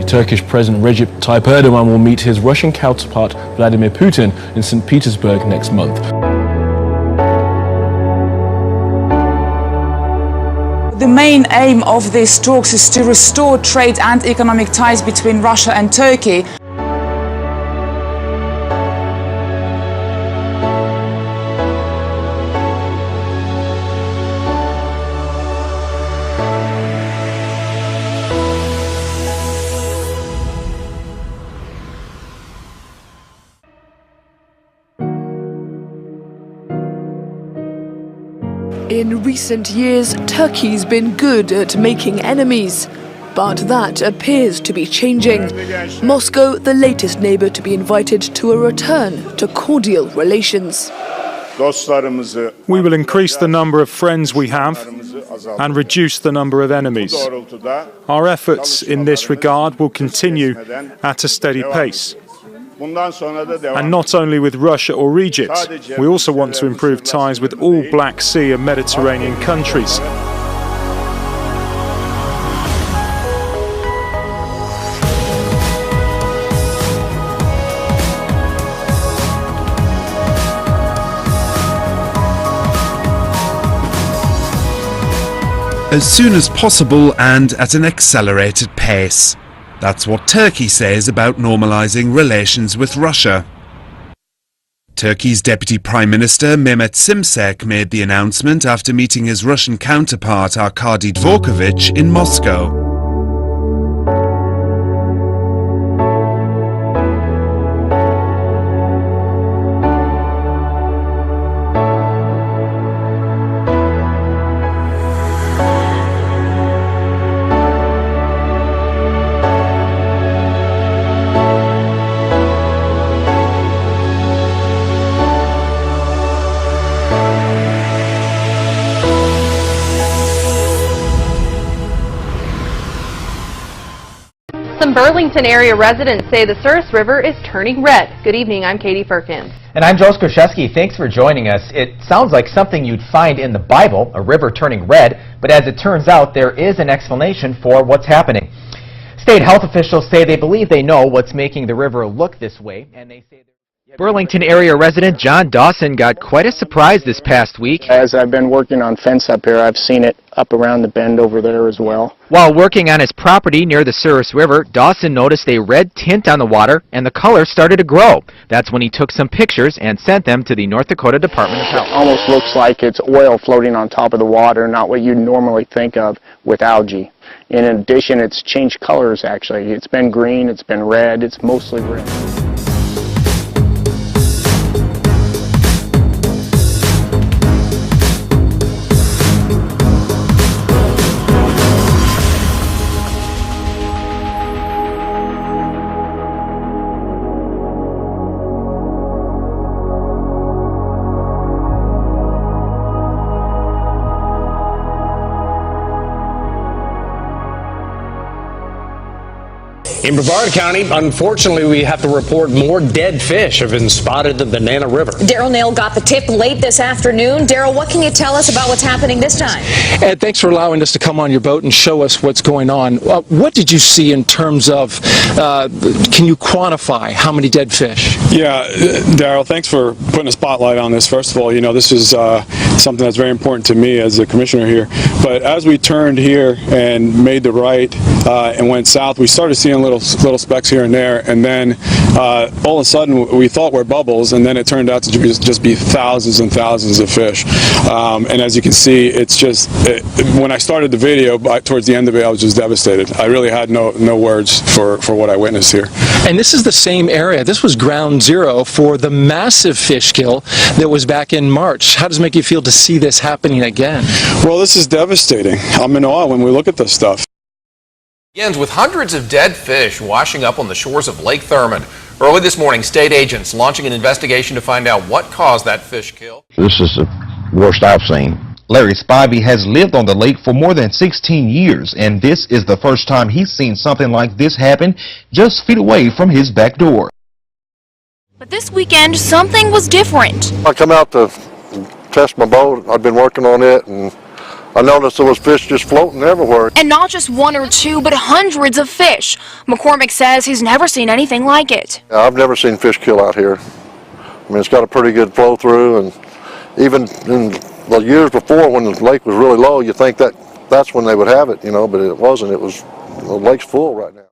Turkish President Recep Tayyip Erdogan will meet his Russian counterpart Vladimir Putin in St. Petersburg next month. The main aim of these talks is to restore trade and economic ties between Russia and Turkey. In recent years, Turkey's been good at making enemies, but that appears to be changing. Moscow, the latest neighbor to be invited to a return to cordial relations. We will increase the number of friends we have and reduce the number of enemies. Our efforts in this regard will continue at a steady pace. And not only with Russia or Egypt, we also want to improve ties with all Black Sea and Mediterranean countries. As soon as possible and at an accelerated pace. That's what Turkey says about normalizing relations with Russia. Turkey's Deputy Prime Minister Mehmet Şimşek made the announcement after meeting his Russian counterpart Arkady Dvorkovich in Moscow. Some Burlington area residents say the Souris River is turning red. Good evening, I'm Katie Perkins. And I'm Joe Skrzyszewski. Thanks for joining us. It sounds like something you'd find in the Bible, a river turning red, but as it turns out, there is an explanation for what's happening. State health officials say they believe they know what's making the river look this way, and they say Burlington area resident John Dawson got quite a surprise this past week. As I've been working on fence up here, I've seen it up around the bend over there as well. While working on his property near the Souris River, Dawson noticed a red tint on the water and the color started to grow. That's when he took some pictures and sent them to the North Dakota Department of Health. It almost looks like it's oil floating on top of the water, not what you'd normally think of with algae. In addition, it's changed colors actually. It's been green, it's been red, it's mostly red. In Brevard County, unfortunately, we have to report more dead fish have been spotted in the Banana River. Daryl Nail got the tip late this afternoon. Daryl, what can you tell us about what's happening this time? Ed, thanks for allowing us to come on your boat and show us what's going on. What did you see in terms of, can you quantify how many dead fish? Yeah, Daryl, thanks for putting a spotlight on this. First of all, you know, this is something that's very important to me as the commissioner here. But as we turned here and made the right and went south, we started seeing little specks here and there, and then all of a sudden we thought were bubbles, and then it turned out to just be thousands and thousands of fish. And as you can see, it's just when I started the video, towards the end of it, I was just devastated. I really had no words for what I witnessed here. And this is the same area. This was ground zero for the massive fish kill that was back in March. How does it make you feel to see this happening again? Well, this is devastating. I'm in awe when we look at this stuff. Begins with hundreds of dead fish washing up on the shores of Lake Thurmond. Early this morning, state agents launching an investigation to find out what caused that fish kill. This is the worst I've seen. Larry Spivey has lived on the lake for more than 16 years, and this is the first time he's seen something like this happen just feet away from his back door. But this weekend, something was different. I come out to test my boat. I've been working on it, and I noticed there was fish just floating everywhere. And not just one or two, but hundreds of fish. McCormick says he's never seen anything like it. I've never seen fish kill out here. I mean, it's got a pretty good flow through, and even in the years before when the lake was really low, you think that that's when they would have it, you know, but it wasn't. It was, the lake's full right now.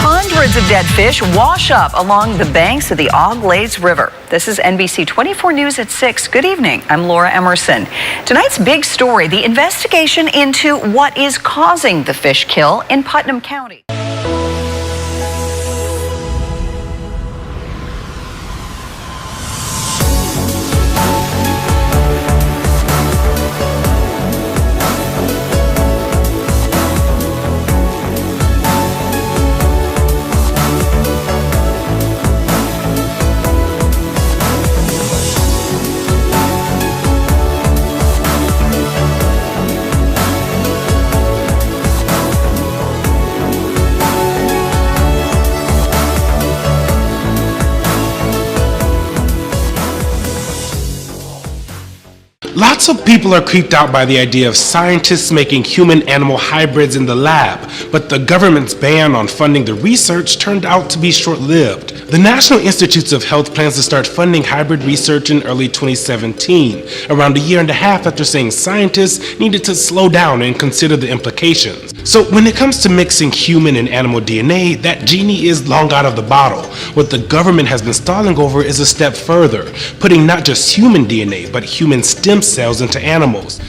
Hundreds of dead fish wash up along the banks of the Au Glaize River. This is NBC 24 News at 6. Good evening. I'm Laura Emerson. Tonight's big story, the investigation into what is causing the fish kill in Putnam County. Lots of people are creeped out by the idea of scientists making human-animal hybrids in the lab, but the government's ban on funding the research turned out to be short-lived. The National Institutes of Health plans to start funding hybrid research in early 2017, around a year and a half after saying scientists needed to slow down and consider the implications. So when it comes to mixing human and animal DNA, that genie is long out of the bottle. What the government has been stalling over is a step further, putting not just human DNA, but human stem cells into animals.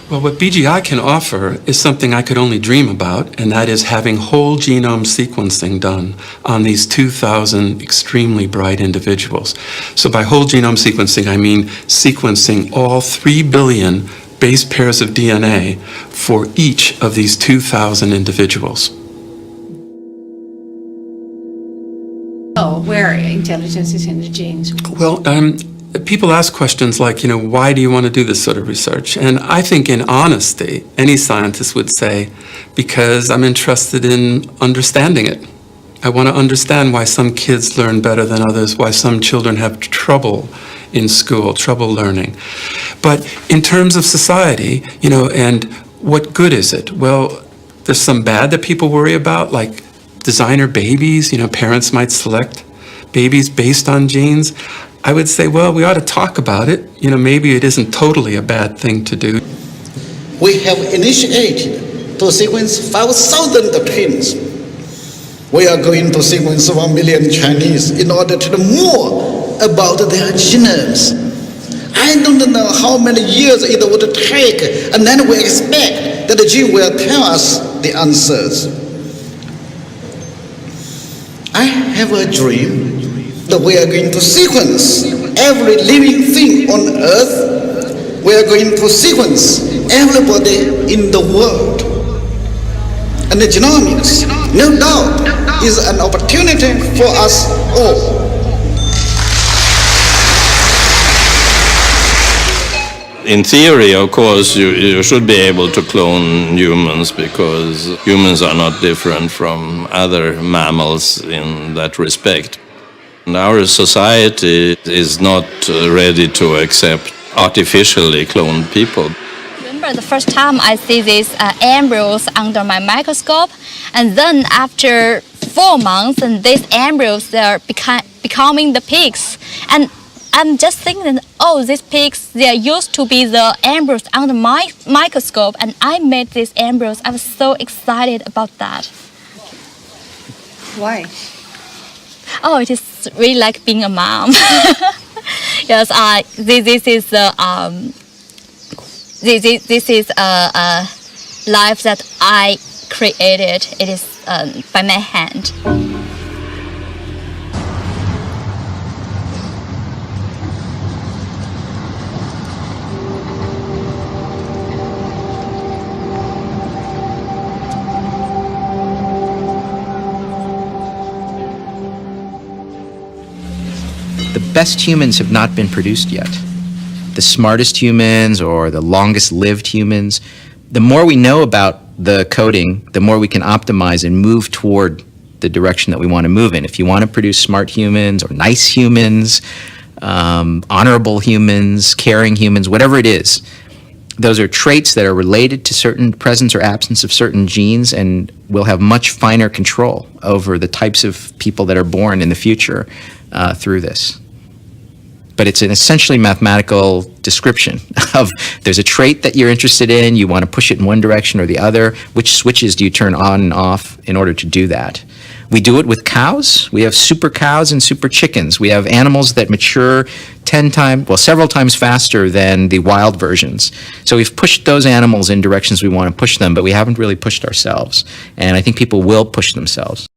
Well, what BGI can offer is something I could only dream about, and that is having whole genome sequencing done on these 2,000 extremely bright individuals. So by whole genome sequencing, I mean sequencing all 3 billion base pairs of DNA for each of these 2,000 individuals. Oh, where intelligence is in the genes? Well, people ask questions like, why do you want to do this sort of research? And I think in honesty, any scientist would say, because I'm interested in understanding it. I want to understand why some kids learn better than others, why some children have trouble in school, trouble learning. But in terms of society, and what good is it? Well, there's some bad that people worry about, like designer babies, parents might select babies based on genes. I would say, well, we ought to talk about it. Maybe it isn't totally a bad thing to do. We have initiated to sequence 5,000 twins. We are going to sequence 1 million Chinese in order to know more about their genomes. I don't know how many years it would take, and then we expect that the gene will tell us the answers. I have a dream that we are going to sequence every living thing on earth. We are going to sequence everybody in the world. And the genomics, no doubt, is an opportunity for us all. In theory, of course, you should be able to clone humans because humans are not different from other mammals in that respect. And our society is not ready to accept artificially cloned people. Remember the first time I see these embryos under my microscope, and then after 4 months, and these embryos, they are becoming the pigs. And I'm just thinking, oh, these pigs, they are used to be the embryos under my microscope, and I made these embryos. I was so excited about that. Why? Oh, it is really like being a mom. Yes, this is the this is a life that I created. It is by my hand. The best humans have not been produced yet. The smartest humans or the longest lived humans. The more we know about the coding, the more we can optimize and move toward the direction that we want to move in. If you want to produce smart humans or nice humans, honorable humans, caring humans, whatever it is, those are traits that are related to certain presence or absence of certain genes, and will have much finer control over the types of people that are born in the future through this. But it's an essentially mathematical description of there's a trait that you're interested in, you want to push it in one direction or the other, which switches do you turn on and off in order to do that. We do it with cows. We have super cows and super chickens. We have animals that mature several times faster than the wild versions. So we've pushed those animals in directions we want to push them, but we haven't really pushed ourselves. And I think people will push themselves.